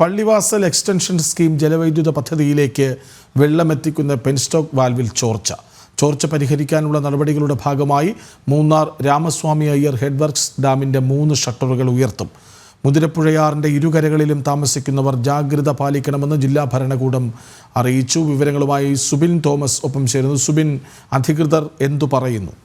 Pallivasal extension scheme ജലവൈദ്യുത പദ്ധതിയിലേക്ക് വെള്ളമെത്തിക്കുന്ന penstock വാൽവിൽ ചോർച്ച പരിഹരിക്കാനുള്ള നടപടികളുടെ ഭാഗമായി മൂന്നാർ രാമസ്വാമി അയ്യർ ഹെഡ്വർക്സ് ഡാമിൻ്റെ 3 ഷട്ടറുകൾ ഉയർത്തും. മുതിരപ്പുഴയാറിൻ്റെ ഇരുകരകളിലും താമസിക്കുന്നവർ ജാഗ്രത പാലിക്കണമെന്ന് ജില്ലാ ഭരണകൂടം അറിയിച്ചു. വിവരങ്ങളുമായി സുബിൻ തോമസ് ഒപ്പം ചേരുന്നു. സുബിൻ, അധികൃതർ എന്തു പറയുന്നു?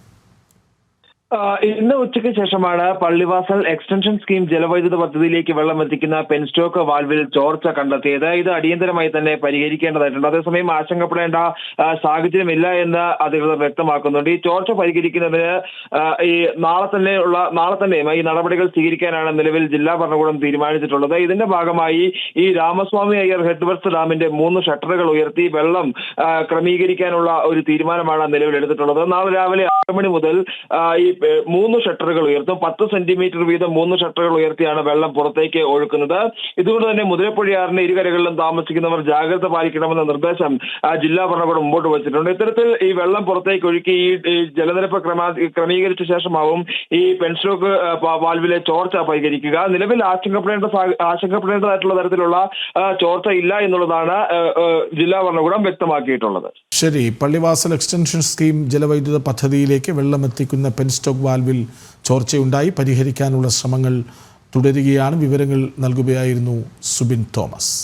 ഇന്ന് ഉച്ചയ്ക്ക് ശേഷമാണ് പള്ളിവാസൽ എക്സ്റ്റൻഷൻ സ്കീം ജലവൈദ്യുത പദ്ധതിയിലേക്ക് വെള്ളം എത്തിക്കുന്ന പെൻസ്റ്റോക്ക് വാൽവിൽ ചോർച്ച കണ്ടെത്തിയത്. ഇത് അടിയന്തരമായി തന്നെ പരിഹരിക്കേണ്ടതായിട്ടുണ്ട്. അതേസമയം ആശങ്കപ്പെടേണ്ട സാഹചര്യമില്ല എന്ന് അധികൃതർ വ്യക്തമാക്കുന്നുണ്ട്. ഈ ചോർച്ച പരിഹരിക്കുന്നതിന് നാളെ തന്നെ ഈ നടപടികൾ സ്വീകരിക്കാനാണ് നിലവിൽ ജില്ലാ ഭരണകൂടം തീരുമാനിച്ചിട്ടുള്ളത്. ഇതിന്റെ ഭാഗമായി ഈ രാമസ്വാമി അയ്യർ ഹെഡ്വർക്സ് ഡാമിന്റെ 3 ഷട്ടറുകൾ ഉയർത്തി വെള്ളം ക്രമീകരിക്കാനുള്ള ഒരു തീരുമാനമാണ് നിലവിൽ എടുത്തിട്ടുള്ളത്. നാളെ രാവിലെ 6 മണി മുതൽ ഈ 3 ഷട്ടറുകൾ ഉയർത്തും. 10 സെന്റിമീറ്റർ വീതം 3 ഷട്ടറുകൾ ഉയർത്തിയാണ് വെള്ളം പുറത്തേക്ക് ഒഴുക്കുന്നത്. ഇതുകൊണ്ട് തന്നെ മുതിരപ്പുഴയാറിന്റെ ഇരുകരകളിലും താമസിക്കുന്നവർ ജാഗ്രത പാലിക്കണമെന്ന നിർദ്ദേശം ജില്ലാ ഭരണകൂടം മുമ്പോട്ട് വെച്ചിട്ടുണ്ട്. ഇത്തരത്തിൽ ഈ വെള്ളം പുറത്തേക്ക് ഒഴുക്കി ഈ ജലനിരപ്പ് ക്രമീകരിച്ച ശേഷമാവും ഈ പെൻസ്റ്റോക്ക് വാൽവിലെ ചോർച്ച പരിഹരിക്കുക. നിലവിൽ ആശങ്കപ്പെടേണ്ടതായിട്ടുള്ള തരത്തിലുള്ള ചോർച്ച ഇല്ല എന്നുള്ളതാണ് ജില്ലാ ഭരണകൂടം വ്യക്തമാക്കിയിട്ടുള്ളത്. ശരി, പള്ളിവാസൽ എക്സ്റ്റൻഷൻ സ്കീം ജലവൈദ്യുത പദ്ധതിയിലേക്ക് വെള്ളമെത്തിക്കുന്ന പെൻസ്റ്റോക്ക് വാൽവിൽ ചോർച്ചയുണ്ടായി. പരിഹരിക്കാനുള്ള ശ്രമങ്ങൾ തുടരുകയാണ്. വിവരങ്ങൾ നൽകുകയായിരുന്നു സുബിൻ തോമസ്.